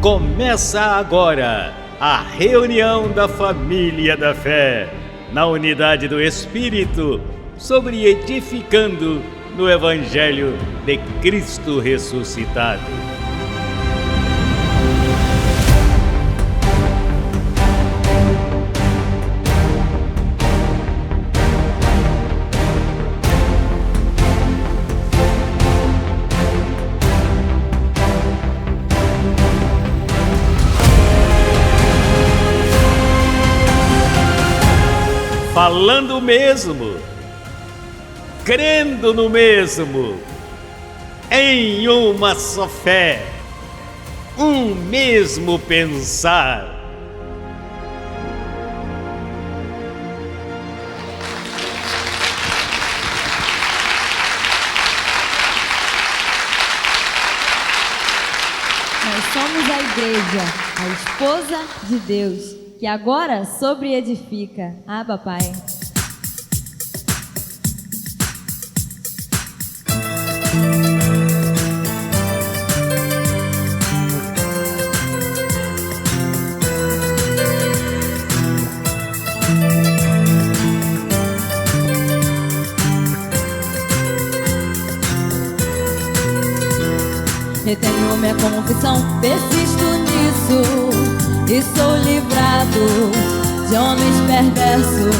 Começa agora a reunião da família da fé, na unidade do Espírito, sobre edificando no Evangelho de Cristo ressuscitado. Falando o mesmo, crendo no mesmo, em uma só fé, um mesmo pensar. Nós somos a igreja, a esposa de Deus, que agora sobre-edifica. Abba, Pai. Retenho minha confissão, persisto nisso e sou livrado de homens perversos.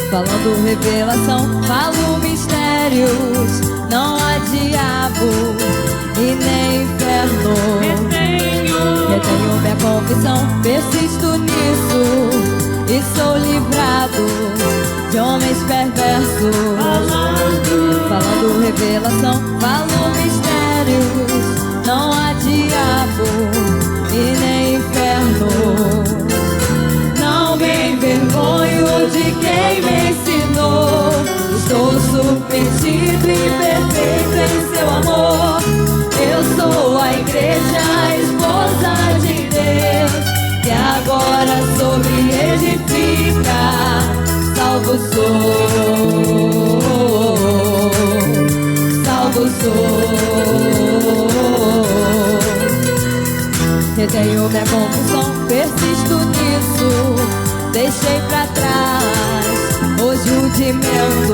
Falando revelação, falo mistérios. Não há diabo e nem inferno. Retenho minha confissão, persisto nisso e sou livrado de homens perversos. Falando revelação, falo mistérios. Não há diabo e nem inferno. Não me envergonho de quem me ensinou. Estou submetido e perfeito em seu amor. Eu sou a igreja, a esposa de Deus, que agora sobre edifica. Salvo sou, salvo sou. Retenho minha confissão, persisto nisso. Deixei pra trás o judimento.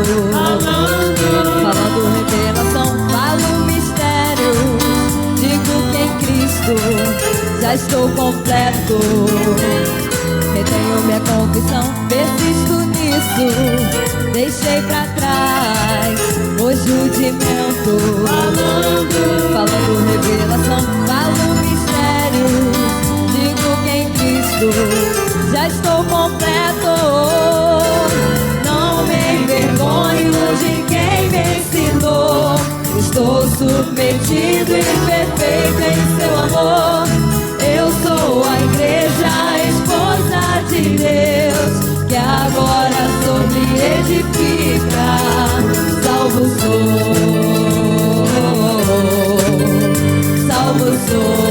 Falando revelação, falo mistério. Digo que em Cristo já estou completo. Retenho minha confissão, persisto nisso. Deixei pra trás o judimento. Falando revelação, falo mistério. Digo que em Cristo já estou completo. Não me envergonho de quem me ensinou. Estou submetido e perfeito em seu amor. Eu sou a igreja, a esposa de Deus, que agora sobre edifica. Salvo sou, salvo sou,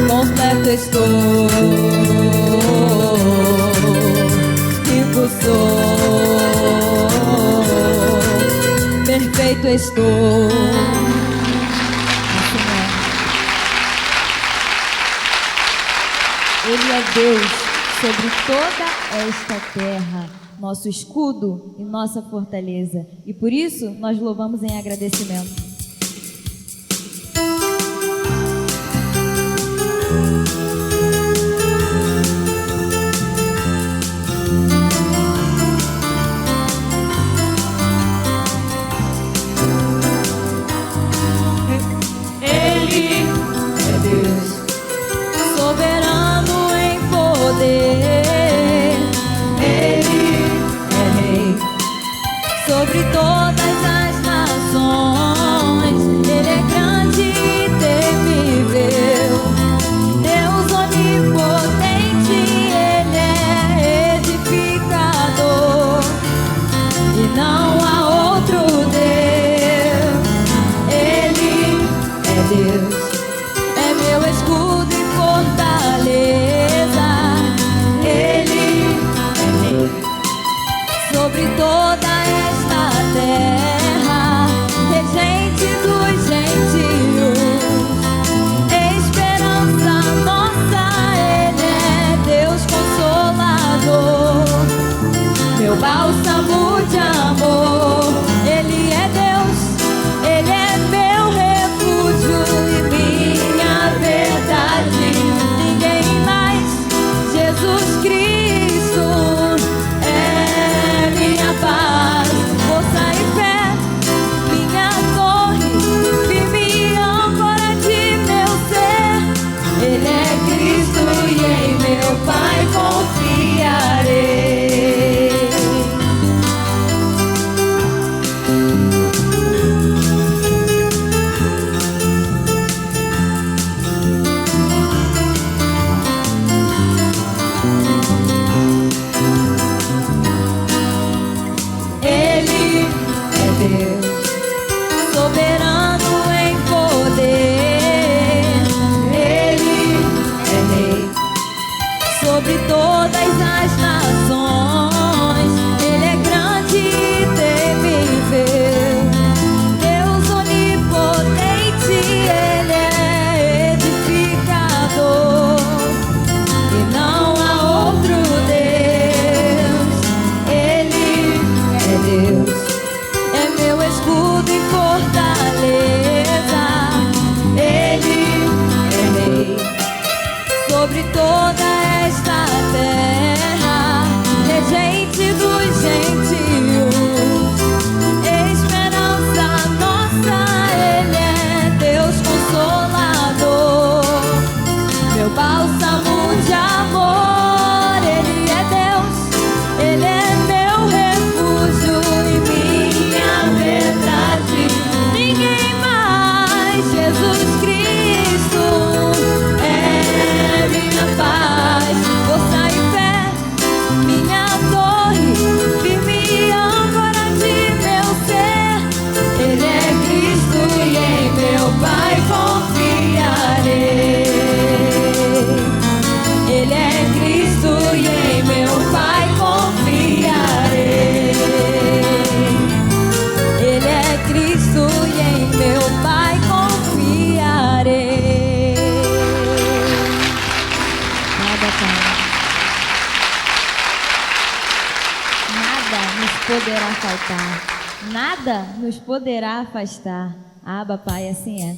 completo estou, rico sou, perfeito estou. Ele é Deus sobre toda esta terra, nosso escudo e nossa fortaleza. E por isso nós louvamos em agradecimento. Ele é Deus, soberano em poder. Ele é Rei sobre todas as nações. Ele é grande e temível, Deus onipotente. Ele é edificador e não há outro Deus. Ele é Deus, é meu escudo e fortaleza. Ele é Rei sobre toda esta terra, regente dos gentios. poderá faltar, nada nos poderá afastar. Abba, Pai, assim é.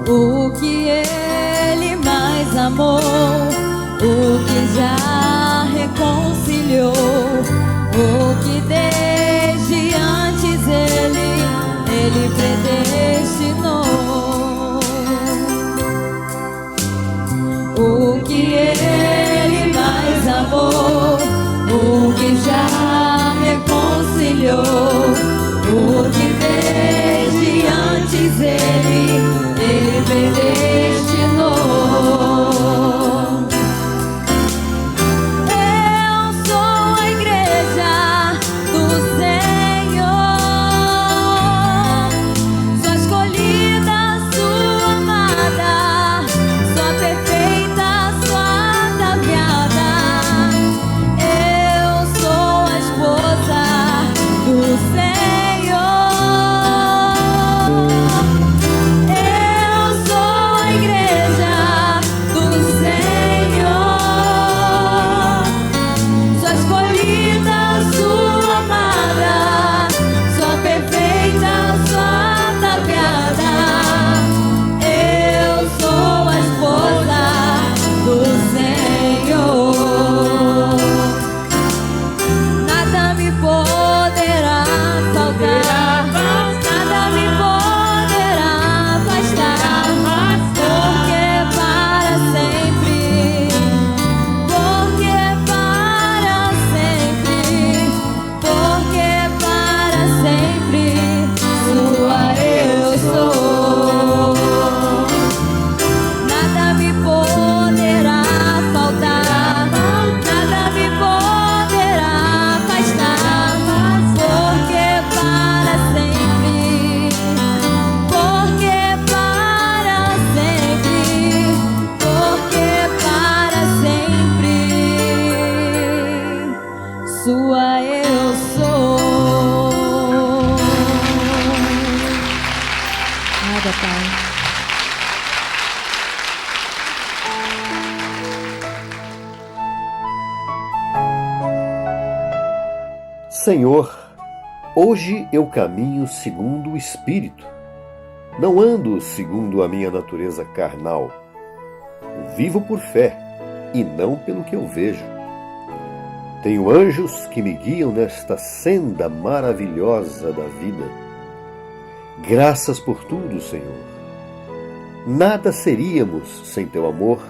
O que Ele mais amou, o que já reconciliou, o que desde antes Ele predestinou. O que Ele mais amou, o que já reconciliou, o que desde antes Ele predestinou. Eu sou a igreja do Senhor, sua escolhida, sua amada, sua perfeita, sua ataviada. Eu sou a esposa do Senhor. Sua eu sou. Nada, Pai. Senhor, hoje eu caminho segundo o Espírito. Não ando segundo a minha natureza carnal. Vivo por fé e não pelo que eu vejo. Tenho anjos que me guiam nesta senda maravilhosa da vida. Graças por tudo, Senhor. Nada seríamos sem teu amor,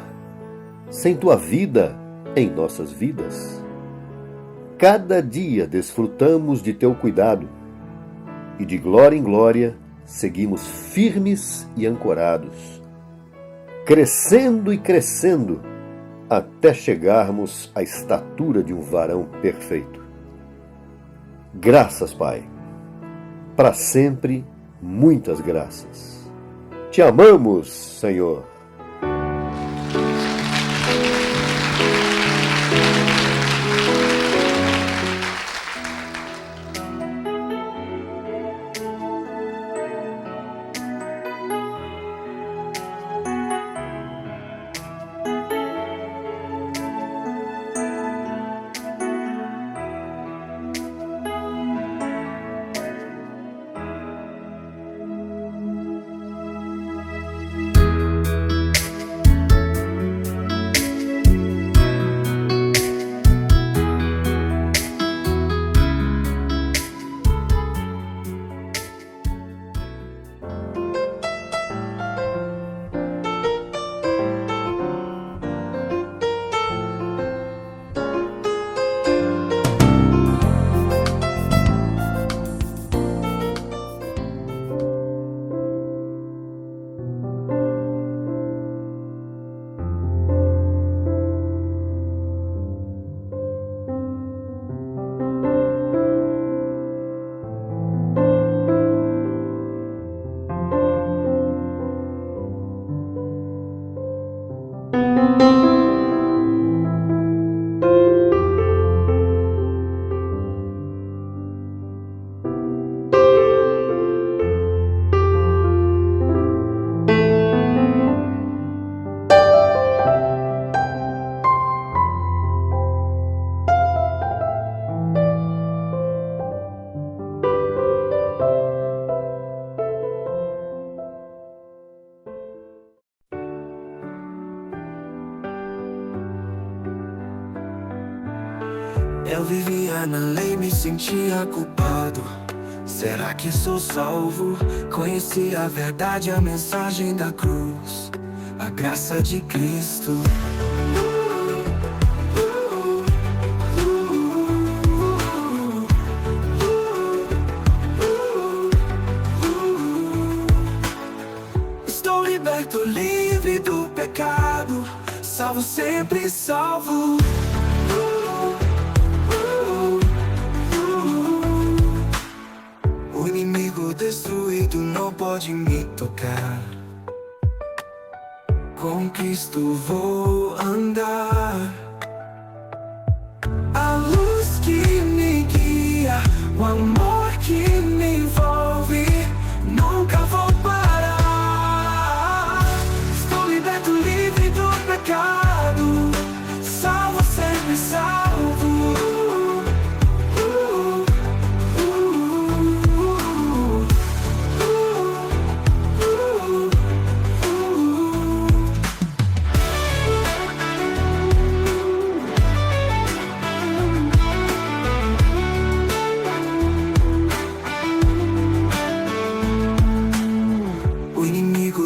sem tua vida em nossas vidas. Cada dia desfrutamos de teu cuidado e de glória em glória seguimos firmes e ancorados, crescendo e crescendo até chegarmos à estatura de um varão perfeito. Graças, Pai. Para sempre, muitas graças. Te amamos, Senhor. Eu vivia na lei, me sentia culpado. Será que sou salvo? Conheci a verdade, a mensagem da cruz, a graça de Cristo. Estou liberto, livre do pecado, salvo, sempre salvo. O inimigo destruído não pode me tocar. Com Cristo vou andar. A luz que me guia, o amor que me envolve, nunca vou parar. Estou liberto, livre do pecado, salvo, sempre salvo.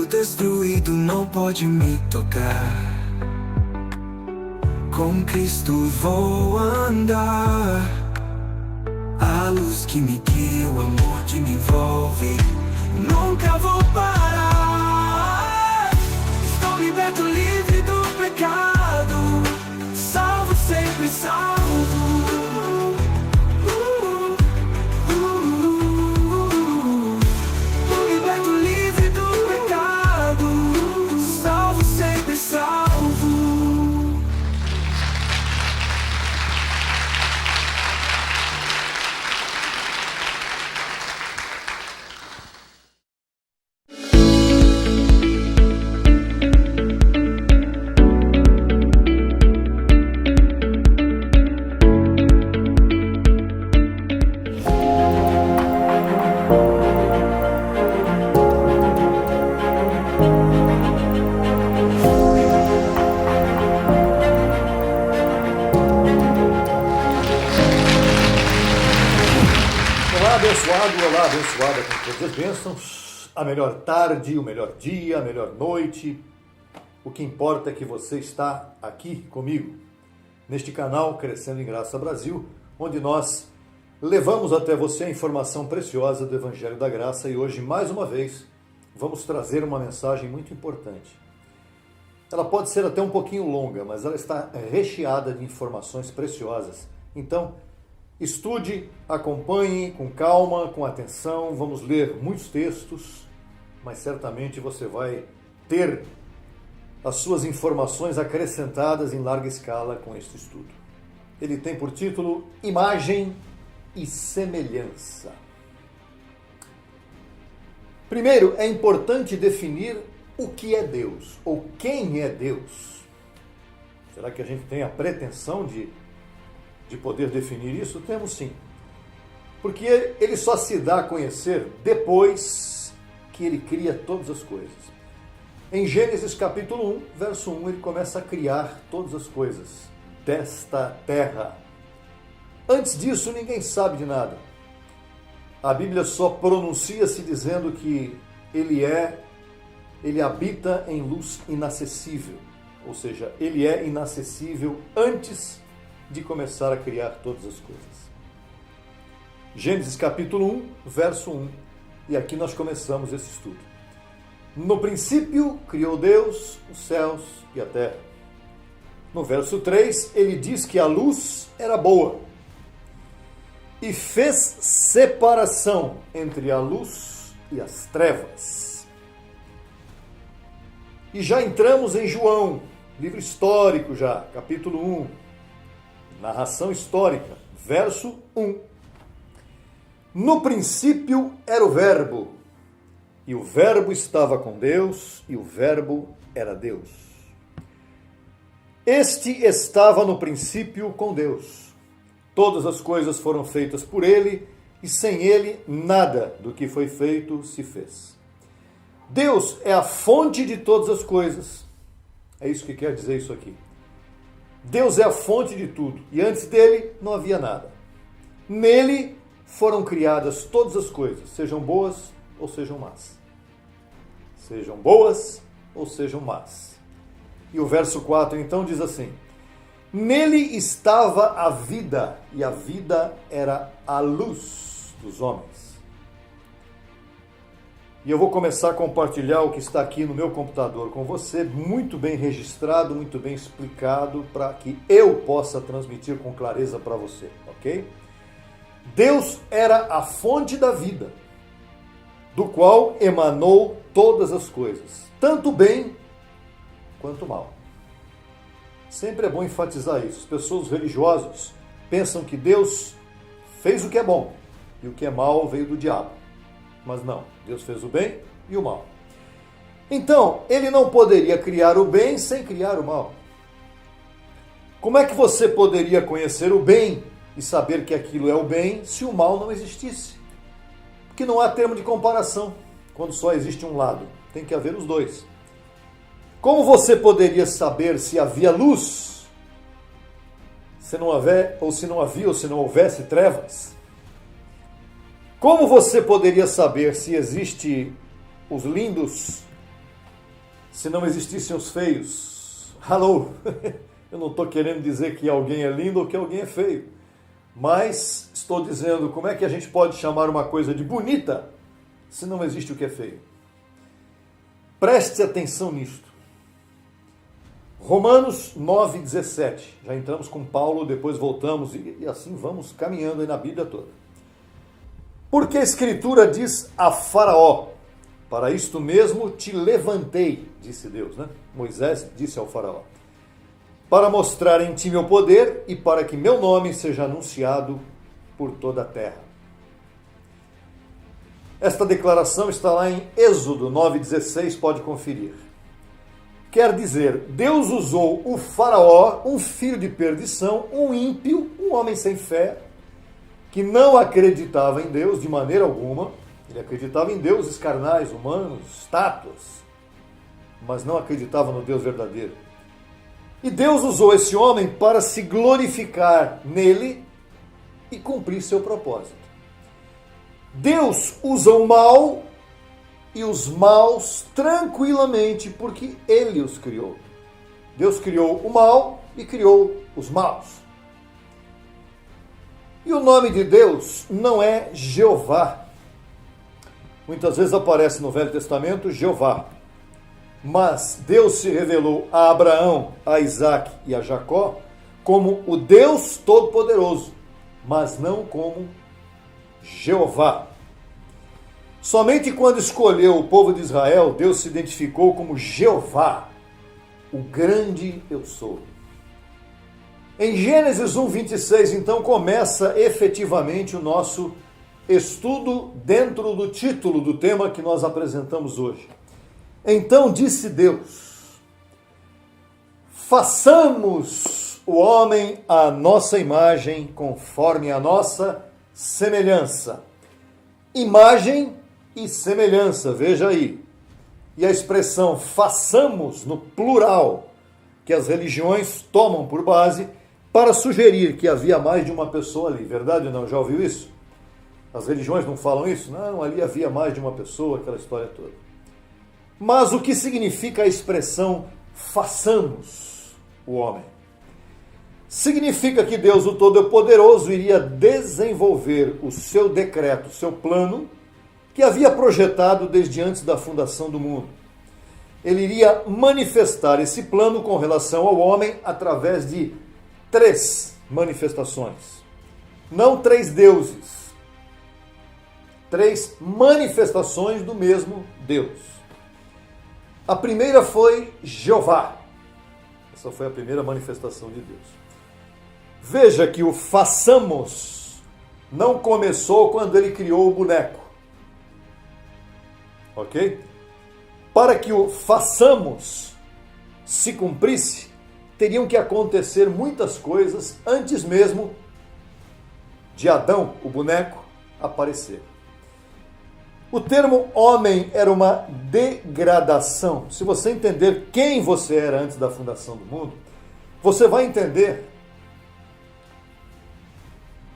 Destruído não pode me tocar. Com Cristo vou andar. A luz que me guia, o amor que me envolve, nunca vou parar. Estou liberto, livre do pecado, salvo, sempre salvo. Olá, abençoada com todas as bênçãos, a melhor tarde, o melhor dia, a melhor noite. O que importa é que você está aqui comigo, neste canal Crescendo em Graça Brasil, onde nós levamos até você a informação preciosa do Evangelho da Graça e hoje, mais uma vez, vamos trazer uma mensagem muito importante. Ela pode ser até um pouquinho longa, mas ela está recheada de informações preciosas. Então, estude, acompanhe com calma, com atenção, vamos ler muitos textos, mas certamente você vai ter as suas informações acrescentadas em larga escala com este estudo. Ele tem por título Imagem e Semelhança. Primeiro, é importante definir o que é Deus, ou quem é Deus. Será que a gente tem a pretensão de poder definir isso? Temos sim. Porque ele só se dá a conhecer depois que ele cria todas as coisas. Em Gênesis capítulo 1, verso 1, ele começa a criar todas as coisas desta terra. Antes disso, ninguém sabe de nada. A Bíblia só pronuncia-se dizendo que ele habita em luz inacessível. Ou seja, ele é inacessível antes de começar a criar todas as coisas. Gênesis capítulo 1, verso 1. E aqui nós começamos esse estudo. No princípio, criou Deus os céus e a terra. No verso 3, ele diz que a luz era boa e fez separação entre a luz e as trevas. E já entramos em João, livro histórico já, capítulo 1, narração histórica, verso 1. No princípio era o Verbo, e o Verbo estava com Deus, e o Verbo era Deus. Este estava no princípio com Deus. Todas as coisas foram feitas por ele, e sem ele nada do que foi feito se fez. Deus é a fonte de todas as coisas. É isso que quer dizer isso aqui. Deus é a fonte de tudo e antes dele não havia nada. Nele foram criadas todas as coisas, sejam boas ou sejam más. Sejam boas ou sejam más. E o verso 4 então diz assim: nele estava a vida, e a vida era a luz dos homens. E eu vou começar a compartilhar o que está aqui no meu computador com você, muito bem registrado, muito bem explicado, para que eu possa transmitir com clareza para você, ok? Deus era a fonte da vida, do qual emanou todas as coisas, tanto bem quanto mal. Sempre é bom enfatizar isso. As pessoas religiosas pensam que Deus fez o que é bom e o que é mal veio do diabo. Mas não, Deus fez o bem e o mal. Então, ele não poderia criar o bem sem criar o mal. Como é que você poderia conhecer o bem e saber que aquilo é o bem se o mal não existisse? Porque não há termo de comparação quando só existe um lado. Tem que haver os dois. Como você poderia saber se havia luz, se não havia ou se não houvesse trevas? Como você poderia saber se existe os lindos, se não existissem os feios? Alô? Eu não estou querendo dizer que alguém é lindo ou que alguém é feio, mas estou dizendo como é que a gente pode chamar uma coisa de bonita se não existe o que é feio. Preste atenção nisto. Romanos 9,17. Já entramos com Paulo, depois voltamos e assim vamos caminhando aí na Bíblia toda. Porque a Escritura diz a Faraó: para isto mesmo te levantei, disse Deus, né? Moisés disse ao Faraó: para mostrar em ti meu poder e para que meu nome seja anunciado por toda a terra. Esta declaração está lá em Êxodo 9,16, pode conferir. Quer dizer, Deus usou o Faraó, um filho de perdição, um ímpio, um homem sem fé, que não acreditava em Deus de maneira alguma. Ele acreditava em deuses carnais, humanos, estátuas, mas não acreditava no Deus verdadeiro. E Deus usou esse homem para se glorificar nele e cumprir seu propósito. Deus usa o mal e os maus tranquilamente, porque ele os criou. Deus criou o mal e criou os maus. E o nome de Deus não é Jeová. Muitas vezes aparece no Velho Testamento Jeová. Mas Deus se revelou a Abraão, a Isaac e a Jacó como o Deus Todo-Poderoso, mas não como Jeová. Somente quando escolheu o povo de Israel, Deus se identificou como Jeová, o grande eu sou. Em Gênesis 1:26, então, começa efetivamente o nosso estudo dentro do título do tema que nós apresentamos hoje. Então disse Deus: façamos o homem à nossa imagem, conforme a nossa semelhança. Imagem e semelhança, veja aí. E a expressão façamos, no plural, que as religiões tomam por base para sugerir que havia mais de uma pessoa ali. Verdade ou não? Já ouviu isso? As religiões não falam isso? Não, ali havia mais de uma pessoa, aquela história toda. Mas o que significa a expressão façamos o homem? Significa que Deus, o Todo-Poderoso, iria desenvolver o seu decreto, o seu plano, que havia projetado desde antes da fundação do mundo. Ele iria manifestar esse plano com relação ao homem através de 3 manifestações. Não 3 deuses. 3 manifestações do mesmo Deus. A primeira foi Jeová. Essa foi a primeira manifestação de Deus. Veja que o façamos não começou quando ele criou o boneco. Ok? Para que o façamos se cumprisse, teriam que acontecer muitas coisas antes mesmo de Adão, o boneco, aparecer. O termo homem era uma degradação. Se você entender quem você era antes da fundação do mundo, você vai entender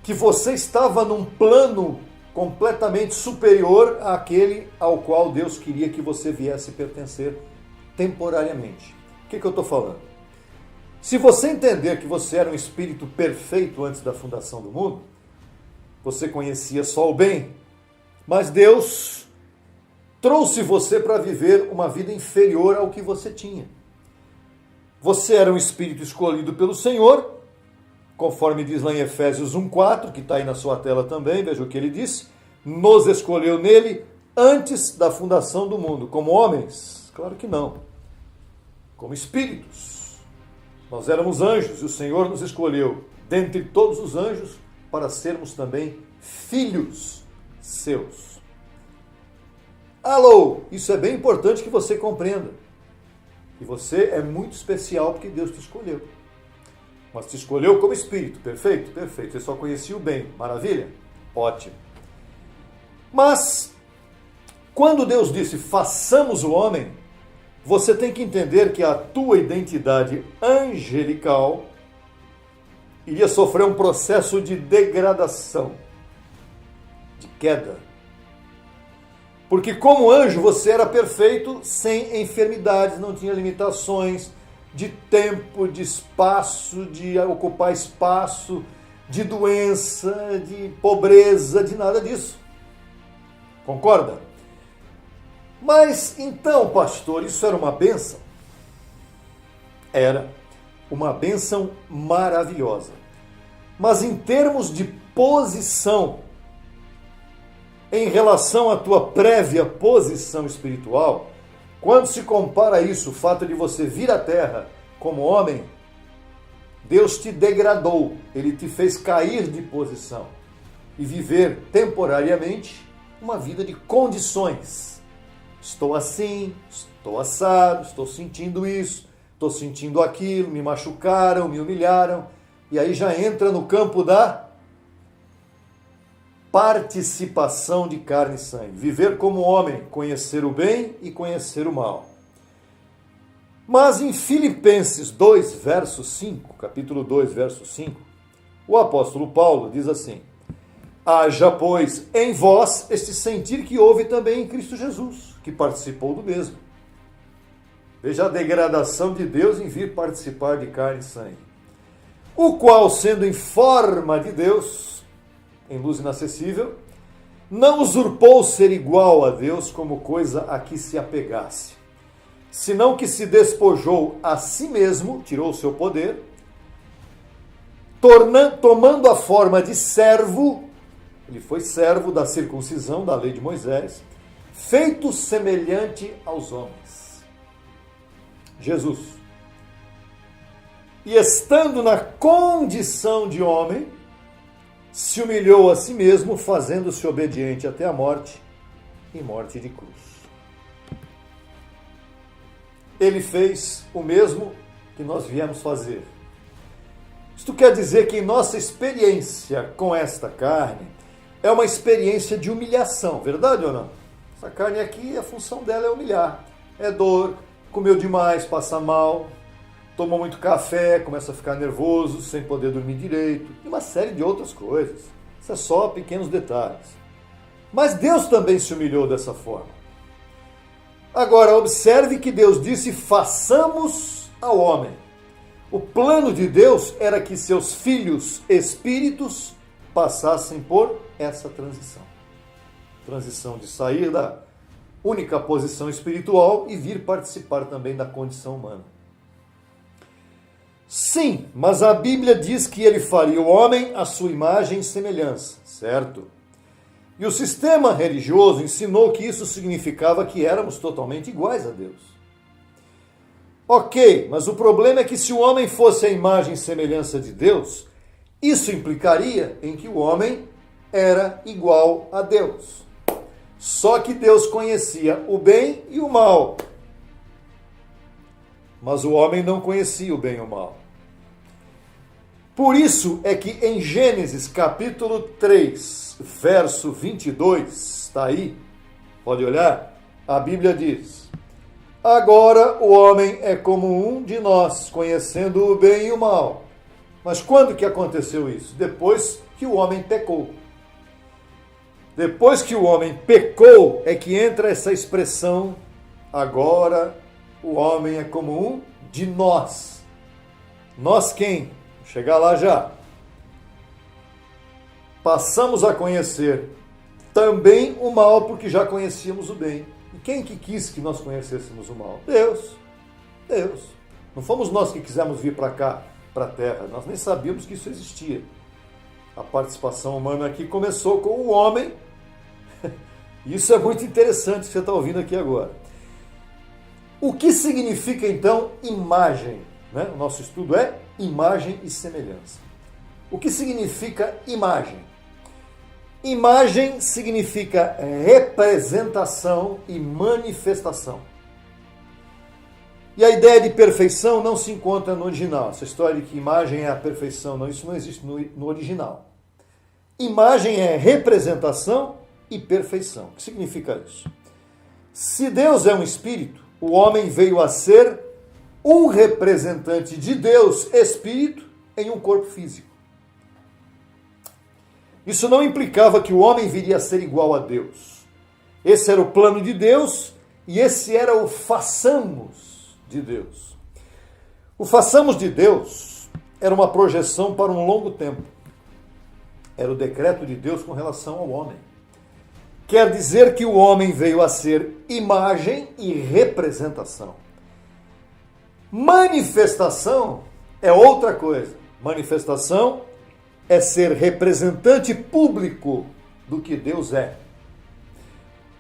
que você estava num plano completamente superior àquele ao qual Deus queria que você viesse pertencer temporariamente. O que eu estou falando? Se você entender que você era um espírito perfeito antes da fundação do mundo, você conhecia só o bem, mas Deus trouxe você para viver uma vida inferior ao que você tinha. Você era um espírito escolhido pelo Senhor, conforme diz lá em Efésios 1,4, que está aí na sua tela também, veja o que ele disse, nos escolheu nele antes da fundação do mundo. Como homens? Claro que não. Como espíritos. Nós éramos anjos e o Senhor nos escolheu, dentre todos os anjos, para sermos também filhos seus. Alô, isso é bem importante que você compreenda. E você é muito especial porque Deus te escolheu. Mas te escolheu como espírito, perfeito? Perfeito. Você só conhecia o bem, maravilha? Ótimo. Mas, quando Deus disse, façamos o homem, você tem que entender que a tua identidade angelical iria sofrer um processo de degradação, de queda. Porque como anjo você era perfeito, sem enfermidades, não tinha limitações de tempo, de espaço, de ocupar espaço, de doença, de pobreza, de nada disso. Concorda? Mas então, pastor, isso era uma bênção? Era uma bênção maravilhosa. Mas em termos de posição, em relação à tua prévia posição espiritual, quando se compara isso, o fato de você vir à terra como homem, Deus te degradou, Ele te fez cair de posição e viver temporariamente uma vida de condições. Estou assim, estou assado, estou sentindo isso, estou sentindo aquilo, me machucaram, me humilharam, e aí já entra no campo da participação de carne e sangue. Viver como homem, conhecer o bem e conhecer o mal. Mas em Filipenses 2, verso 5, capítulo 2, verso 5, o apóstolo Paulo diz assim: haja, pois, em vós este sentir que houve também em Cristo Jesus, que participou do mesmo. Veja a degradação de Deus em vir participar de carne e sangue. O qual, sendo em forma de Deus, em luz inacessível, não usurpou ser igual a Deus como coisa a que se apegasse, senão que se despojou a si mesmo, tirou o seu poder, tomando a forma de servo, ele foi servo da circuncisão, da lei de Moisés, feito semelhante aos homens. Jesus. E estando na condição de homem, se humilhou a si mesmo, fazendo-se obediente até a morte, e morte de cruz. Ele fez o mesmo que nós viemos fazer. Isto quer dizer que nossa experiência com esta carne é uma experiência de humilhação, verdade ou não? Essa carne aqui, a função dela é humilhar. É dor, comeu demais, passa mal, tomou muito café, começa a ficar nervoso, sem poder dormir direito, e uma série de outras coisas. Isso é só pequenos detalhes. Mas Deus também se humilhou dessa forma. Agora, observe que Deus disse, façamos ao homem. O plano de Deus era que seus filhos espíritos passassem por essa transição. Transição de sair da única posição espiritual e vir participar também da condição humana. Sim, mas a Bíblia diz que ele faria o homem à sua imagem e semelhança, certo? E o sistema religioso ensinou que isso significava que éramos totalmente iguais a Deus. Ok, mas o problema é que se o homem fosse a imagem e semelhança de Deus, isso implicaria em que o homem era igual a Deus. Só que Deus conhecia o bem e o mal. Mas o homem não conhecia o bem e o mal. Por isso é que em Gênesis capítulo 3, verso 22, está aí, pode olhar, a Bíblia diz: Agora o homem é como um de nós, conhecendo o bem e o mal. Mas quando que aconteceu isso? Depois que o homem pecou. Depois que o homem pecou é que entra essa expressão, agora o homem é como um de nós. Nós quem? Vou chegar lá já. Passamos a conhecer também o mal porque já conhecíamos o bem. E quem que quis que nós conhecêssemos o mal? Deus. Deus. Não fomos nós que quisemos vir para cá, para a Terra. Nós nem sabíamos que isso existia. A participação humana aqui começou com o homem. Isso é muito interessante que você está ouvindo aqui agora. O que significa então imagem? O nosso estudo é imagem e semelhança. O que significa imagem? Imagem significa representação e manifestação. E a ideia de perfeição não se encontra no original. Essa história de que imagem é a perfeição, não, isso não existe no original. Imagem é representação e perfeição. O que significa isso? Se Deus é um espírito, o homem veio a ser um representante de Deus, espírito, em um corpo físico. Isso não implicava que o homem viria a ser igual a Deus. Esse era o plano de Deus e esse era o façamos de Deus. O façamos de Deus era uma projeção para um longo tempo. Era o decreto de Deus com relação ao homem. Quer dizer que o homem veio a ser imagem e representação. Manifestação é outra coisa. Manifestação é ser representante público do que Deus é.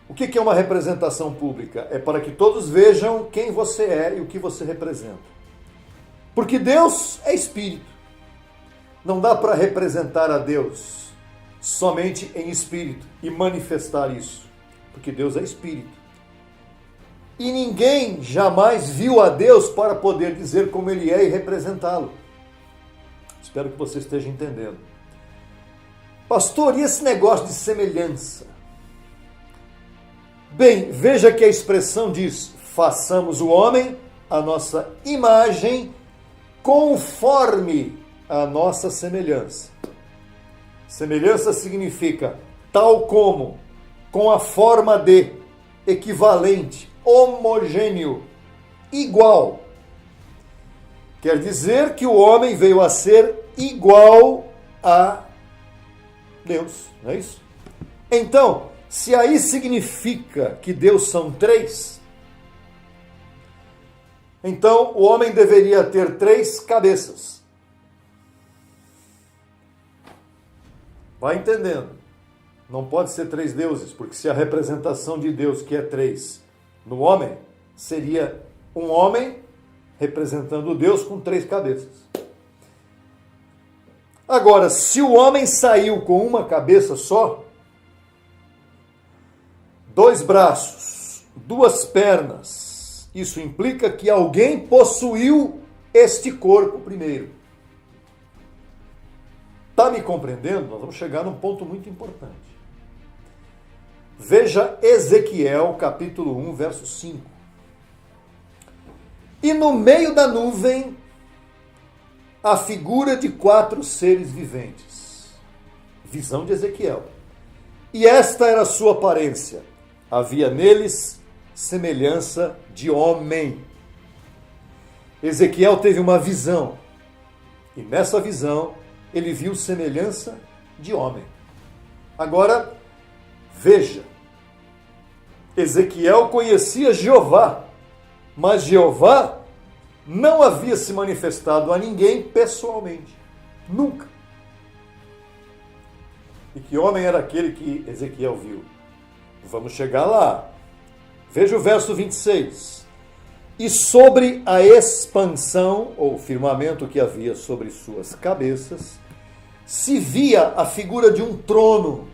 O que é uma representação pública? É para que todos vejam quem você é e o que você representa. Porque Deus é espírito. Não dá para representar a Deus somente em espírito e manifestar isso. Porque Deus é espírito. E ninguém jamais viu a Deus para poder dizer como Ele é e representá-lo. Espero que você esteja entendendo. Pastor, e esse negócio de semelhança? Bem, veja que a expressão diz, façamos o homem a nossa imagem conforme a nossa semelhança. Semelhança significa tal como, com a forma de, equivalente, homogêneo, igual. Quer dizer que o homem veio a ser igual a Deus, não é isso? Então, se aí significa que Deus são três, então o homem deveria ter três cabeças. Vai entendendo. Não pode ser três deuses, porque se a representação de Deus, que é três, no homem, seria um homem representando Deus com três cabeças. Agora, se o homem saiu com uma cabeça só, dois braços, duas pernas, isso implica que alguém possuiu este corpo primeiro. Está me compreendendo? Nós vamos chegar num ponto muito importante. Veja Ezequiel, capítulo 1, verso 5. E no meio da nuvem, a figura de 4 seres viventes. Visão de Ezequiel. E esta era a sua aparência. Havia neles semelhança de homem. Ezequiel teve uma visão. E nessa visão, ele viu semelhança de homem. Agora, veja. Ezequiel conhecia Jeová. Mas Jeová não havia se manifestado a ninguém pessoalmente. Nunca. E que homem era aquele que Ezequiel viu? Vamos chegar lá. Veja o verso 26. E sobre a expansão, ou firmamento que havia sobre suas cabeças, se via a figura de um trono,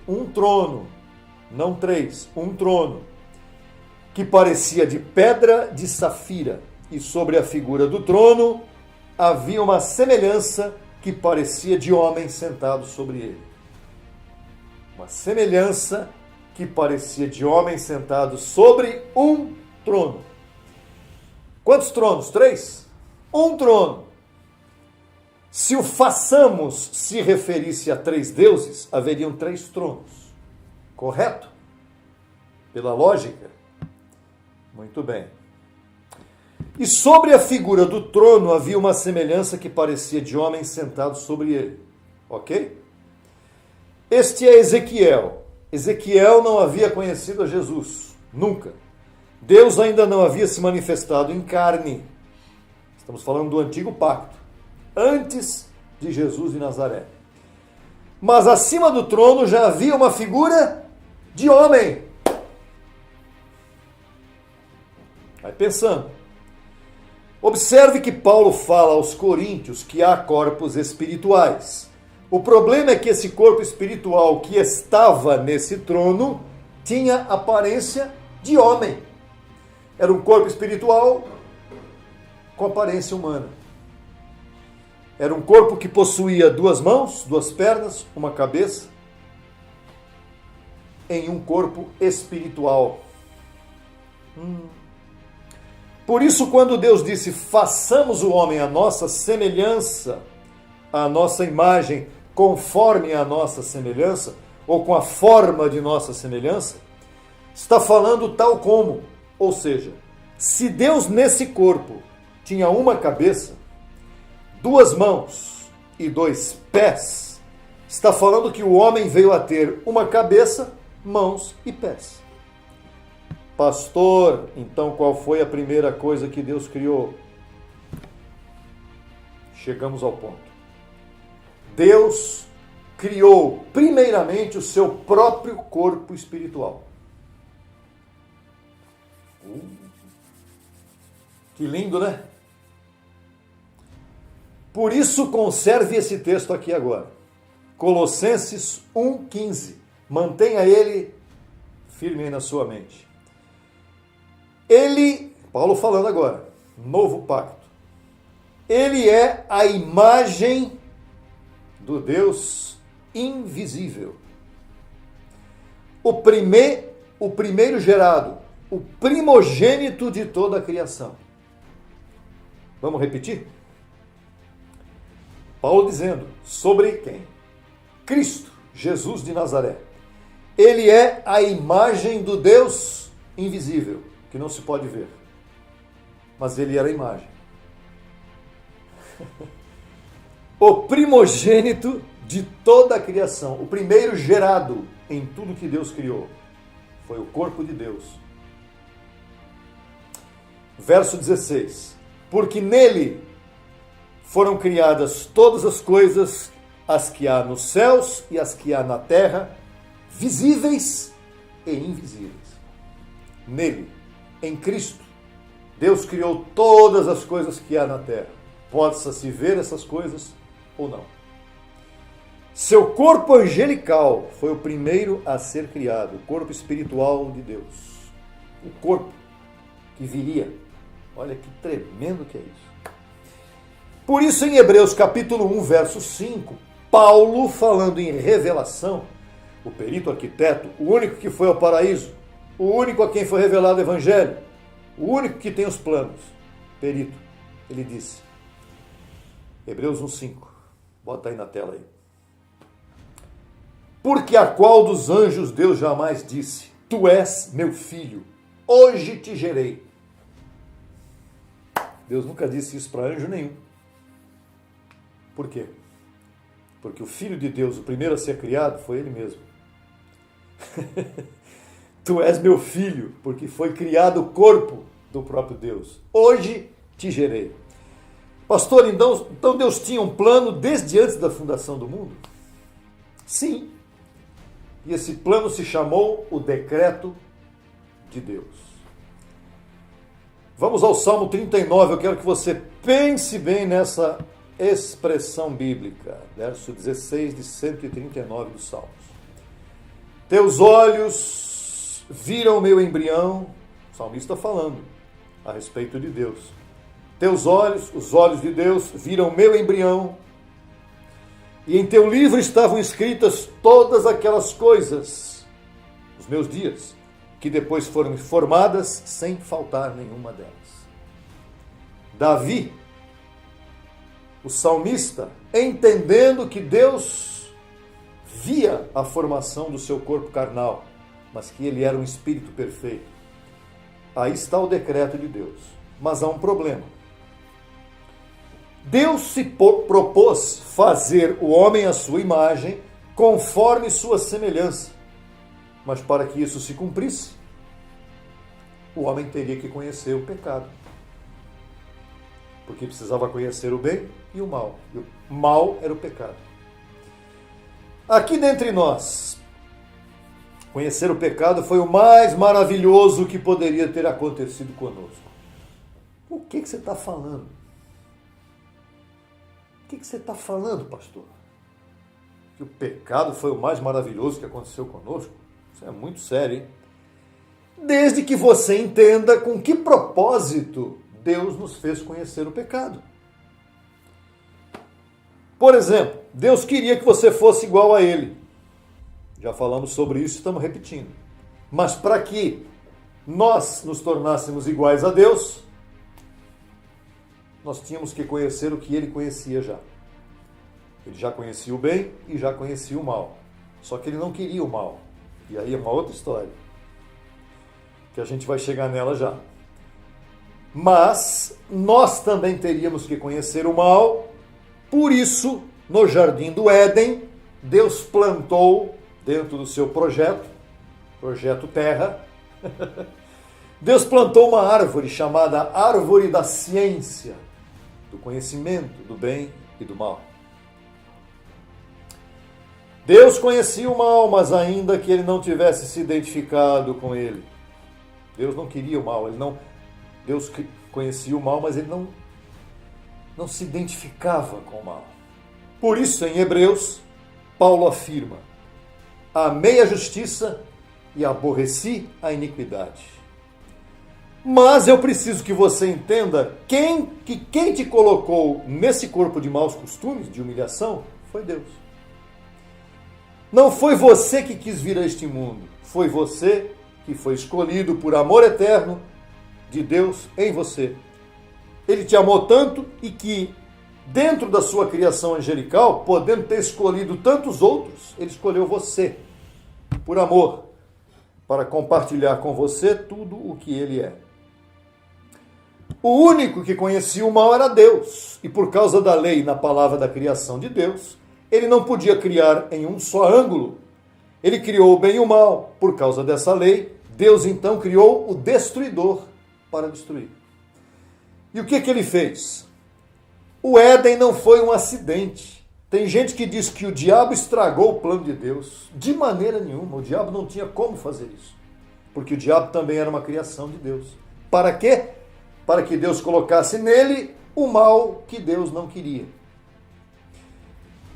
não 3, um trono, que parecia de pedra de safira, e sobre a figura do trono havia uma semelhança que parecia de homem sentado sobre ele. Uma semelhança que parecia de homem sentado sobre um trono. Quantos tronos? 3? Um trono. Se o façamos se referisse a 3 deuses, haveriam 3 tronos. Correto? Pela lógica? Muito bem. E sobre a figura do trono havia uma semelhança que parecia de homem sentado sobre ele. Ok? Este é Ezequiel. Ezequiel não havia conhecido a Jesus. Nunca. Deus ainda não havia se manifestado em carne. Estamos falando do antigo pacto. Antes de Jesus de Nazaré. Mas acima do trono já havia uma figura de homem. Vai pensando. Observe que Paulo fala aos coríntios que há corpos espirituais. O problema é que esse corpo espiritual que estava nesse trono tinha aparência de homem. Era um corpo espiritual com aparência humana. Era um corpo que possuía 2 mãos, 2 pernas, uma cabeça, em um corpo espiritual. Por isso, quando Deus disse, façamos o homem à nossa semelhança, à nossa imagem, conforme a nossa semelhança, ou com a forma de nossa semelhança, está falando tal como, ou seja, se Deus nesse corpo tinha uma cabeça, 2 mãos e 2 pés, está falando que o homem veio a ter uma cabeça, mãos e pés. Pastor, então qual foi a primeira coisa que Deus criou? Chegamos ao ponto. Deus criou primeiramente o seu próprio corpo espiritual. Que lindo, né? Por isso conserve esse texto aqui agora. Colossenses 1,15. Mantenha ele firme aí na sua mente. Ele, Paulo falando agora, novo pacto. Ele é a imagem do Deus invisível. O primeiro gerado, o primogênito de toda a criação. Vamos repetir? Paulo dizendo sobre quem? Cristo, Jesus de Nazaré. Ele é a imagem do Deus invisível, que não se pode ver. Mas ele era a imagem. O primogênito de toda a criação, o primeiro gerado em tudo que Deus criou, foi o corpo de Deus. Verso 16. Porque nele foram criadas todas as coisas, as que há nos céus e as que há na terra, visíveis e invisíveis. Nele, em Cristo, Deus criou todas as coisas que há na terra. Possa-se ver essas coisas ou não. Seu corpo angelical foi o primeiro a ser criado, o corpo espiritual de Deus. O corpo que viria. Olha que tremendo que é isso. Por isso, em Hebreus capítulo 1, verso 5, Paulo, falando em revelação, o perito arquiteto, o único que foi ao paraíso, o único a quem foi revelado o evangelho, o único que tem os planos, perito, ele disse, Hebreus 1,5, bota aí na tela aí. Porque a qual dos anjos Deus jamais disse, tu és meu filho, hoje te gerei. Deus nunca disse isso para anjo nenhum. Por quê? Porque o Filho de Deus, o primeiro a ser criado, foi ele mesmo. Tu és meu filho, porque foi criado o corpo do próprio Deus. Hoje te gerei. Pastor, então Deus tinha um plano desde antes da fundação do mundo? Sim. E esse plano se chamou o decreto de Deus. Vamos ao Salmo 39, eu quero que você pense bem nessa expressão bíblica, verso 16 de 139 dos Salmos. Teus olhos viram meu embrião, o salmista falando a respeito de Deus. Teus olhos, os olhos de Deus, viram meu embrião, e em teu livro estavam escritas todas aquelas coisas, os meus dias, que depois foram formadas sem faltar nenhuma delas. Davi, o salmista, entendendo que Deus via a formação do seu corpo carnal, mas que ele era um espírito perfeito. Aí está o decreto de Deus. Mas há um problema. Deus se propôs fazer o homem à sua imagem, conforme sua semelhança. Mas para que isso se cumprisse, o homem teria que conhecer o pecado. Porque precisava conhecer o bem e o mal. E o mal era o pecado. Aqui dentre nós, conhecer o pecado foi o mais maravilhoso que poderia ter acontecido conosco. O que você está falando? O que você está falando, pastor? Que o pecado foi o mais maravilhoso que aconteceu conosco? Isso é muito sério, hein? Desde que você entenda com que propósito Deus nos fez conhecer o pecado. Por exemplo, Deus queria que você fosse igual a Ele. Já falamos sobre isso, estamos repetindo. Mas para que nós nos tornássemos iguais a Deus, nós tínhamos que conhecer o que Ele conhecia já. Ele já conhecia o bem e já conhecia o mal. Só que Ele não queria o mal. E aí é uma outra história, que a gente vai chegar nela já. Mas nós também teríamos que conhecer o mal. Por isso, no Jardim do Éden, Deus plantou dentro do seu projeto Terra, Deus plantou uma árvore chamada Árvore da Ciência, do conhecimento do bem e do mal. Deus conhecia o mal, mas ainda que ele não tivesse se identificado com ele. Deus não queria o mal, Deus conhecia o mal, mas ele não se identificava com o mal. Por isso, em Hebreus, Paulo afirma: amei a justiça e aborreci a iniquidade. Mas eu preciso que você entenda que quem te colocou nesse corpo de maus costumes, de humilhação, foi Deus. Não foi você que quis vir a este mundo, foi você que foi escolhido por amor eterno de Deus em você. Ele te amou tanto e que, dentro da sua criação angelical, podendo ter escolhido tantos outros, ele escolheu você, por amor, para compartilhar com você tudo o que ele é. O único que conhecia o mal era Deus, e por causa da lei na palavra da criação de Deus, ele não podia criar em um só ângulo. Ele criou o bem e o mal. Por causa dessa lei, Deus então criou o destruidor para destruir. E o que ele fez? O Éden não foi um acidente. Tem gente que diz que o diabo estragou o plano de Deus. De maneira nenhuma, o diabo não tinha como fazer isso. Porque o diabo também era uma criação de Deus. Para quê? Para que Deus colocasse nele o mal que Deus não queria.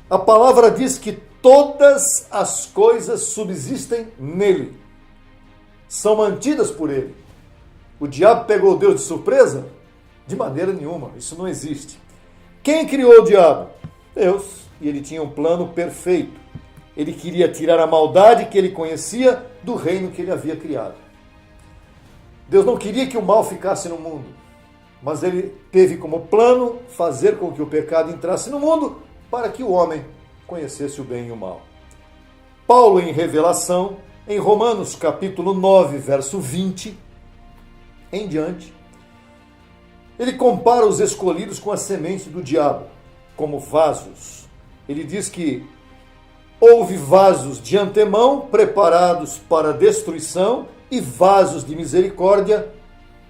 A palavra diz que todas as coisas subsistem nele. São mantidas por ele. O diabo pegou Deus de surpresa? De maneira nenhuma, isso não existe. Quem criou o diabo? Deus. E ele tinha um plano perfeito. Ele queria tirar a maldade que ele conhecia do reino que ele havia criado. Deus não queria que o mal ficasse no mundo, mas ele teve como plano fazer com que o pecado entrasse no mundo para que o homem conhecesse o bem e o mal. Paulo, em Revelação, em Romanos capítulo 9, verso 20, em diante, ele compara os escolhidos com a semente do diabo, como vasos. Ele diz que houve vasos de antemão preparados para destruição e vasos de misericórdia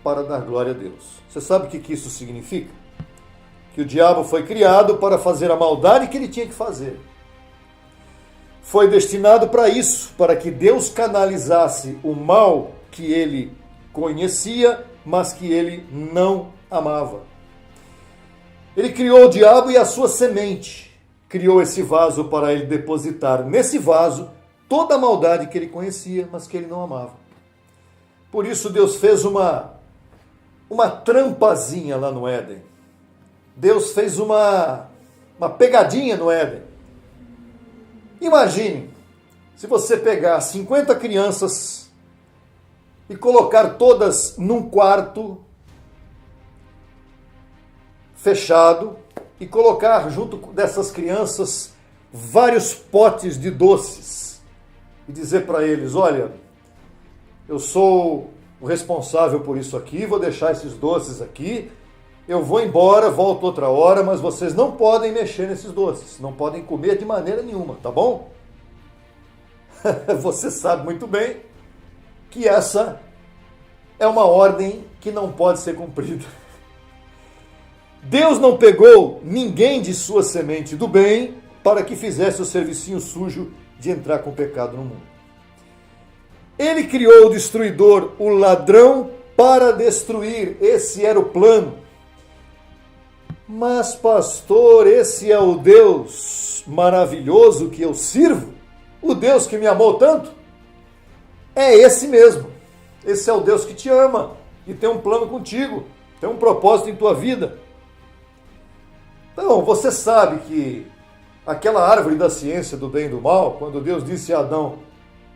para dar glória a Deus. Você sabe o que isso significa? Que o diabo foi criado para fazer a maldade que ele tinha que fazer. Foi destinado para isso, para que Deus canalizasse o mal que ele conhecia, mas que ele não amava. Ele criou o diabo e a sua semente. Criou esse vaso para ele depositar nesse vaso toda a maldade que ele conhecia, mas que ele não amava. Por isso Deus fez uma trampazinha lá no Éden. Deus fez uma pegadinha no Éden. Imagine, se você pegar 50 crianças e colocar todas num quarto fechado e colocar junto dessas crianças vários potes de doces e dizer para eles: olha, eu sou o responsável por isso aqui, vou deixar esses doces aqui, eu vou embora, volto outra hora, mas vocês não podem mexer nesses doces, não podem comer de maneira nenhuma, tá bom? Você sabe muito bem que essa é uma ordem que não pode ser cumprida. Deus não pegou ninguém de sua semente do bem para que fizesse o servicinho sujo de entrar com pecado no mundo. Ele criou o destruidor, o ladrão, para destruir. Esse era o plano. Mas, pastor, esse é o Deus maravilhoso que eu sirvo? O Deus que me amou tanto? É esse mesmo. Esse é o Deus que te ama e tem um plano contigo, tem um propósito em tua vida. Então, você sabe que aquela árvore da ciência do bem e do mal, quando Deus disse a Adão: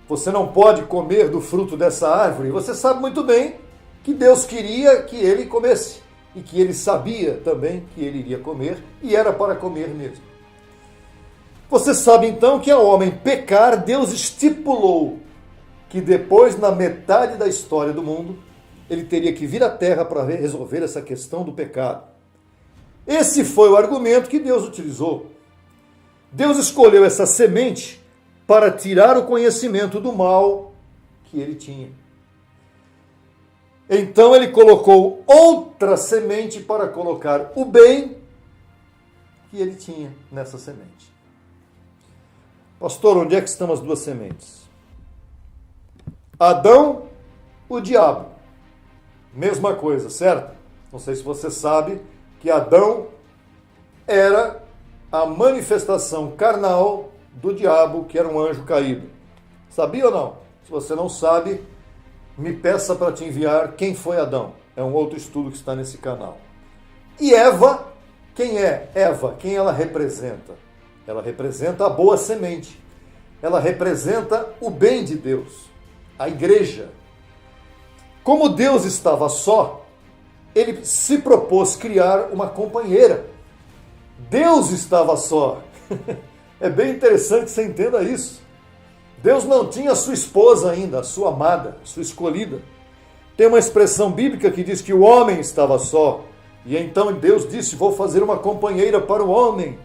você não pode comer do fruto dessa árvore, você sabe muito bem que Deus queria que ele comesse e que ele sabia também que ele iria comer e era para comer mesmo. Você sabe então que ao homem pecar, Deus estipulou que depois, na metade da história do mundo, ele teria que vir à Terra para resolver essa questão do pecado. Esse foi o argumento que Deus utilizou. Deus escolheu essa semente para tirar o conhecimento do mal que ele tinha. Então ele colocou outra semente para colocar o bem que ele tinha nessa semente. Pastor, onde é que estão as duas sementes? Adão, o diabo. Mesma coisa, certo? Não sei se você sabe que Adão era a manifestação carnal do diabo, que era um anjo caído. Sabia ou não? Se você não sabe, me peça para te enviar quem foi Adão. É um outro estudo que está nesse canal. E Eva, quem é Eva? Quem ela representa? Ela representa a boa semente. Ela representa o bem de Deus, a igreja. Como Deus estava só, ele se propôs criar uma companheira. Deus estava só. É bem interessante que você entenda isso. Deus não tinha a sua esposa ainda, a sua amada, a sua escolhida. Tem uma expressão bíblica que diz que o homem estava só. E então Deus disse: vou fazer uma companheira para o homem.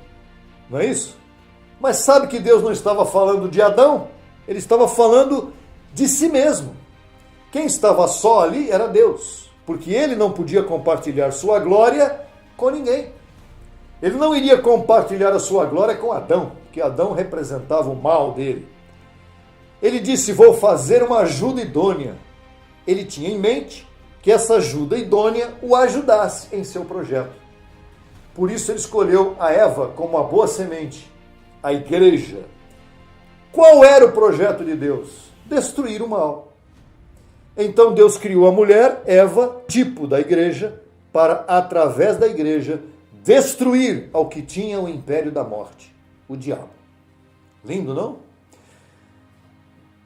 Não é isso? Mas sabe que Deus não estava falando de Adão? Ele estava falando de si mesmo. Quem estava só ali era Deus, porque ele não podia compartilhar sua glória com ninguém. Ele não iria compartilhar a sua glória com Adão, porque Adão representava o mal dele. Ele disse: vou fazer uma ajuda idônea. Ele tinha em mente que essa ajuda idônea o ajudasse em seu projeto. Por isso ele escolheu a Eva como a boa semente, a igreja. Qual era o projeto de Deus? Destruir o mal. Então Deus criou a mulher, Eva, tipo da igreja, para, através da igreja, destruir ao que tinha o império da morte, o diabo. Lindo, não?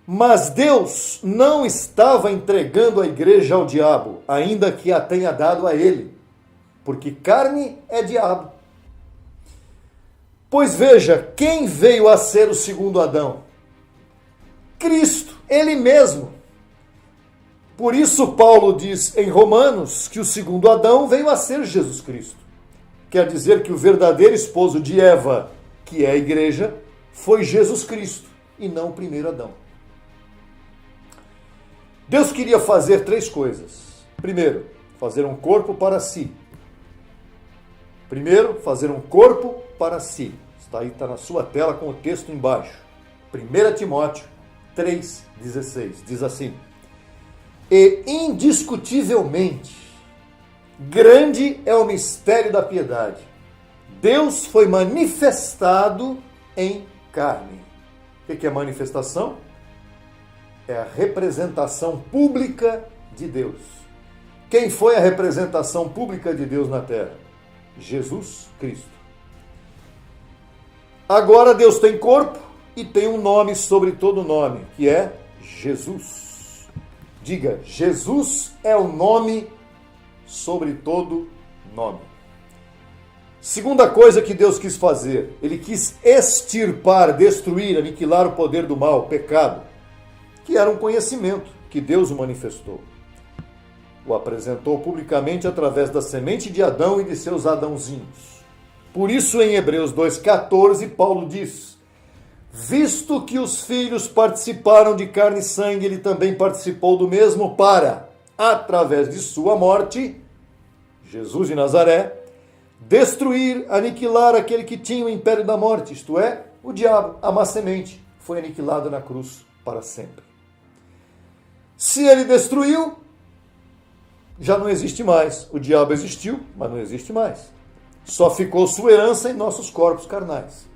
Mas Deus não estava entregando a igreja ao diabo, ainda que a tenha dado a ele, porque carne é diabo. Pois veja, quem veio a ser o segundo Adão? Cristo, ele mesmo. Por isso Paulo diz em Romanos que o segundo Adão veio a ser Jesus Cristo. Quer dizer que o verdadeiro esposo de Eva, que é a igreja, foi Jesus Cristo e não o primeiro Adão. Deus queria fazer três coisas. Primeiro, fazer um corpo para si. Primeiro, fazer um corpo para si. Está aí, está na sua tela com o texto embaixo. 1 Timóteo 3,16. Diz assim: e indiscutivelmente, grande é o mistério da piedade. Deus foi manifestado em carne. O que é manifestação? É a representação pública de Deus. Quem foi a representação pública de Deus na terra? Jesus Cristo. Agora Deus tem corpo e tem um nome sobre todo nome, que é Jesus. Diga: Jesus é o nome sobre todo nome. Segunda coisa que Deus quis fazer, ele quis extirpar, destruir, aniquilar o poder do mal, o pecado, que era um conhecimento que Deus o manifestou. O apresentou publicamente através da semente de Adão e de seus Adãozinhos. Por isso, em Hebreus 2,14, Paulo diz: visto que os filhos participaram de carne e sangue, ele também participou do mesmo para, através de sua morte, Jesus de Nazaré, destruir, aniquilar aquele que tinha o império da morte, isto é, o diabo, a má semente, foi aniquilado na cruz para sempre. Se ele destruiu, já não existe mais. O diabo existiu, mas não existe mais. Só ficou sua herança em nossos corpos carnais.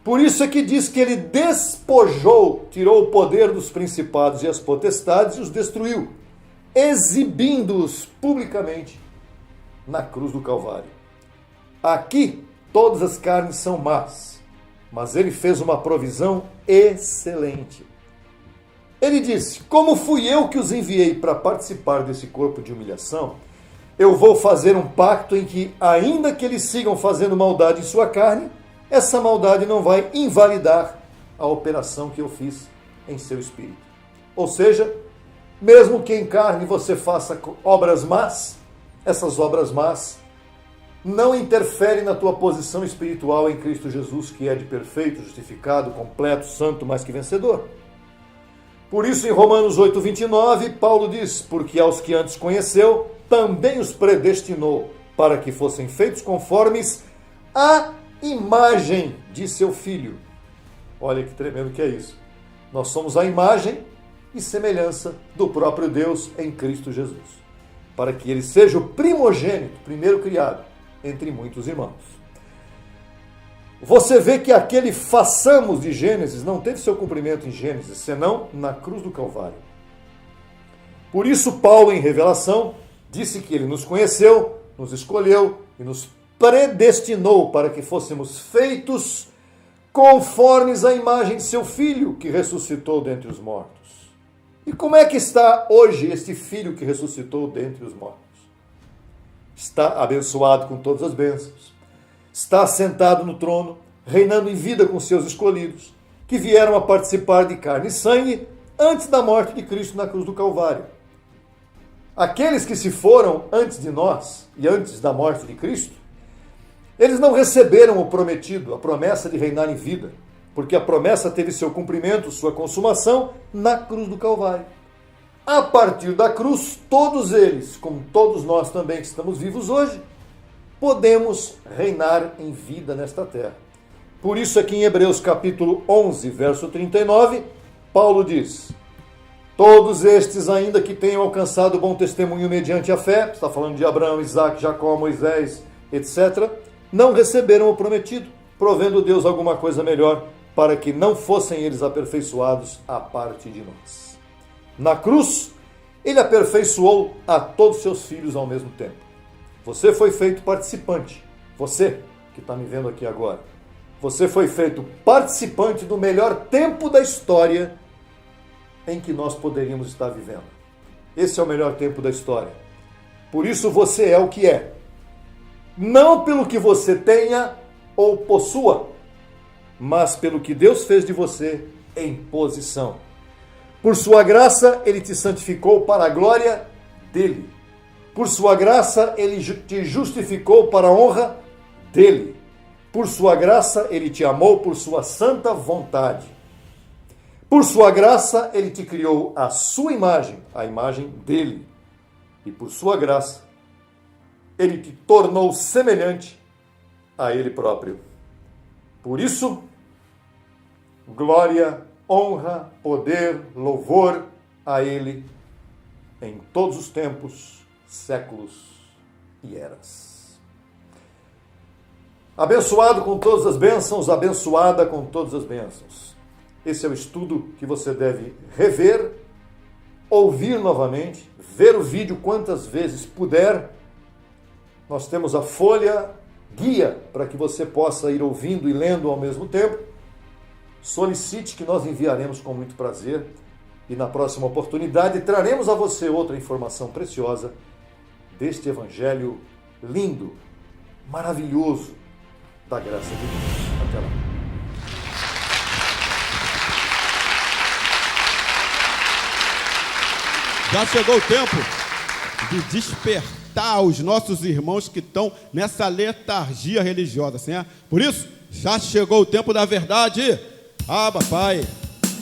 Por isso é que diz que ele despojou, tirou o poder dos principados e as potestades e os destruiu, exibindo-os publicamente na cruz do Calvário. Aqui, todas as carnes são más, mas ele fez uma provisão excelente. Ele disse: como fui eu que os enviei para participar desse corpo de humilhação, eu vou fazer um pacto em que, ainda que eles sigam fazendo maldade em sua carne, essa maldade não vai invalidar a operação que eu fiz em seu espírito. Ou seja, mesmo que em carne você faça obras más, essas obras más não interferem na tua posição espiritual em Cristo Jesus, que é de perfeito, justificado, completo, santo, mais que vencedor. Por isso, em Romanos 8,29, Paulo diz: porque aos que antes conheceu, também os predestinou, para que fossem feitos conformes à imagem de seu Filho. Olha que tremendo que é isso. Nós somos a imagem e semelhança do próprio Deus em Cristo Jesus, para que ele seja o primogênito, primeiro criado, entre muitos irmãos. Você vê que aquele façamos de Gênesis não teve seu cumprimento em Gênesis, senão na cruz do Calvário. Por isso, Paulo, em Revelação, disse que ele nos conheceu, nos escolheu e nos predestinou para que fôssemos feitos conformes à imagem de seu Filho, que ressuscitou dentre os mortos. E como é que está hoje este Filho que ressuscitou dentre os mortos? Está abençoado com todas as bênçãos. Está sentado no trono, reinando em vida com seus escolhidos, que vieram a participar de carne e sangue antes da morte de Cristo na cruz do Calvário. Aqueles que se foram antes de nós e antes da morte de Cristo, eles não receberam o prometido, a promessa de reinar em vida, porque a promessa teve seu cumprimento, sua consumação na cruz do Calvário. A partir da cruz, todos eles, como todos nós também que estamos vivos hoje, podemos reinar em vida nesta terra. Por isso aqui em Hebreus capítulo 11, verso 39, Paulo diz: todos estes, ainda que tenham alcançado bom testemunho mediante a fé, está falando de Abraão, Isaque, Jacó, Moisés, etc., não receberam o prometido, provendo Deus alguma coisa melhor, para que não fossem eles aperfeiçoados à parte de nós. Na cruz, ele aperfeiçoou a todos seus filhos ao mesmo tempo. Você foi feito participante. Você, que está me vendo aqui agora, você foi feito participante do melhor tempo da história em que nós poderíamos estar vivendo. Esse é o melhor tempo da história. Por isso você é o que é. Não pelo que você tenha ou possua, mas pelo que Deus fez de você em posição. Por sua graça, ele te santificou para a glória dele. Por sua graça, ele te justificou para a honra dele. Por sua graça, ele te amou por sua santa vontade. Por sua graça, ele te criou a sua imagem, a imagem dele. E por sua graça, ele te tornou semelhante a ele próprio. Por isso, glória, honra, poder, louvor a ele em todos os tempos, séculos e eras. Abençoado com todas as bênçãos, abençoada com todas as bênçãos. Esse é o estudo que você deve rever, ouvir novamente, ver o vídeo quantas vezes puder. Nós temos a folha guia para que você possa ir ouvindo e lendo ao mesmo tempo. Solicite que nós enviaremos com muito prazer e na próxima oportunidade traremos a você outra informação preciosa deste evangelho lindo, maravilhoso da graça de Deus. Até lá. Já chegou o tempo de despertar os nossos irmãos que estão nessa letargia religiosa, assim, é? Por isso, já chegou o tempo da verdade. Ah, papai,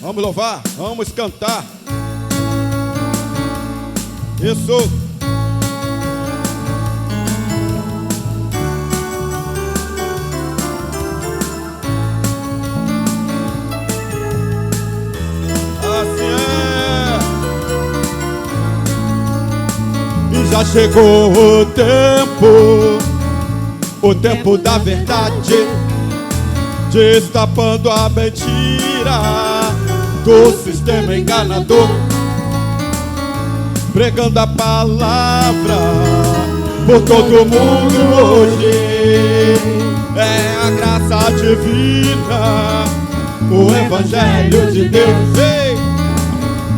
vamos louvar, vamos cantar. Isso. Já chegou o tempo da verdade, destapando a mentira do sistema enganador, pregando a palavra por todo mundo hoje. É a graça divina, o evangelho de Deus,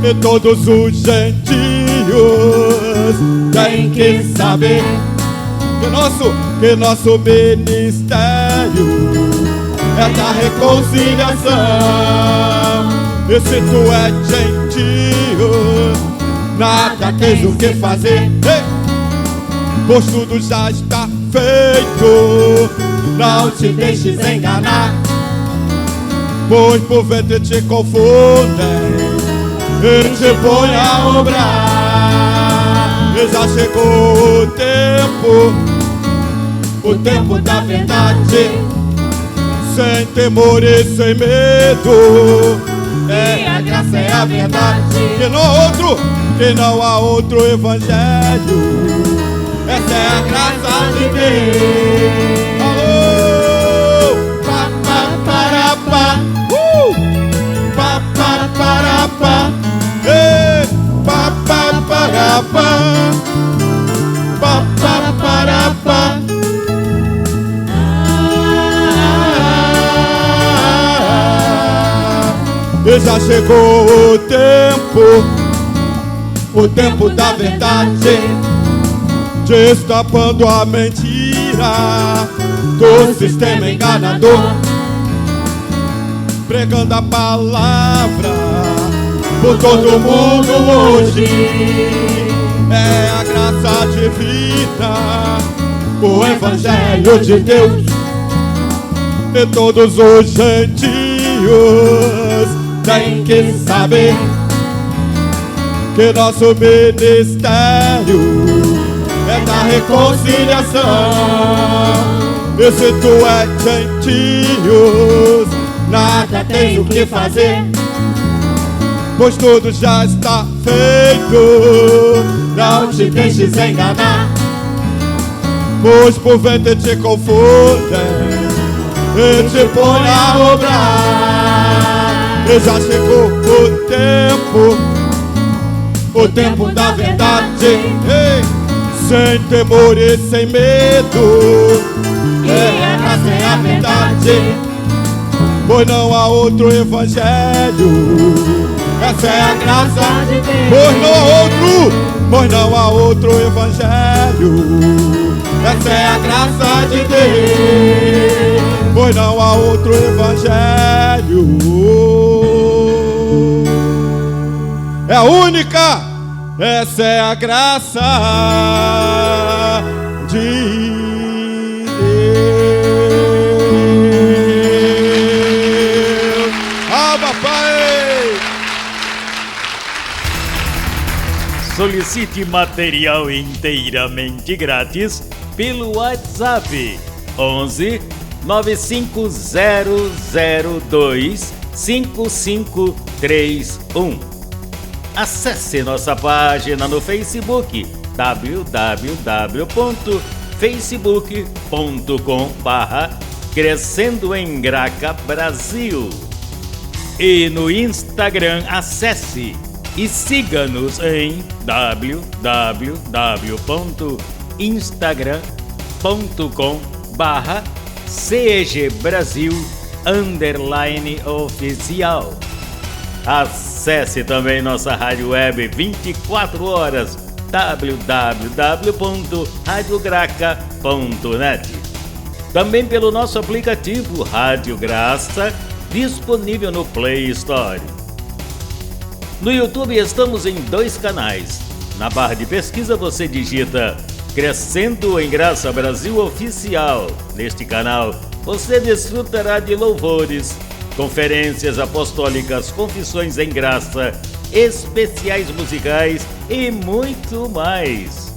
e todos os gentios tem que saber que nosso ministério é da reconciliação. E se tu é gentio, nada tens o que fazer, pois tudo já está feito. Não te deixes enganar, pois por ventre te confundem e te põe a obrar. E já chegou o tempo da verdade, sem temor e sem medo. É a graça, é a verdade, que não há outro evangelho. Essa é a graça de Deus. Alô, pa pa para pa, pa pa para pa. Pa pa para pa, pa pa para pa. E já chegou o tempo da verdade, destapando a mentira do sistema enganador, pregando a palavra por todo mundo hoje. É a graça divina, o evangelho de Deus, e todos os gentios têm que saber que nosso ministério é da reconciliação. E se tu é gentios, nada tens o que fazer, pois tudo já está feito. Não te deixes enganar, pois por ventre te confundem e te põe a obrar. E já chegou o tempo da verdade, sem temor e sem medo. É a graça, é a verdade, pois não há outro evangelho. Essa é a graça de Deus. Pois não há outro evangelho. Essa é a graça de Deus. Pois não há outro evangelho. É a única. Essa é a graça de Deus. Ah, papai! Solicite material inteiramente grátis pelo WhatsApp 11 95002 5531. Acesse nossa página no Facebook www.facebook.com/Crescendo em Graca Brasil. E no Instagram acesse e siga-nos em www.instagram.com/CEGBrasil_oficial. Acesse também nossa rádio web 24 horas www.radiograca.net. Também pelo nosso aplicativo Rádio Graça, disponível no Play Store. No YouTube estamos em 2 canais. Na barra de pesquisa você digita Crescendo em Graça Brasil Oficial. Neste canal você desfrutará de louvores, conferências apostólicas, confissões em graça, especiais musicais e muito mais.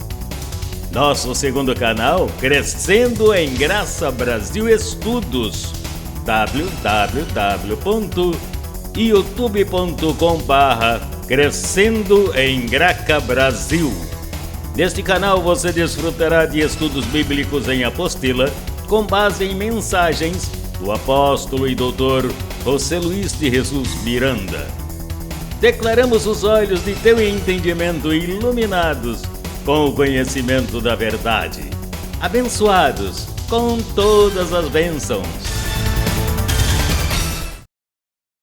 Nosso segundo canal, Crescendo em Graça Brasil Estudos, www.youtube.com/Crescendo em Graca Brasil. Neste canal você desfrutará de estudos bíblicos em apostila, com base em mensagens do apóstolo e doutor José Luiz de Jesus Miranda. Declaramos os olhos de teu entendimento iluminados com o conhecimento da verdade, abençoados com todas as bênçãos.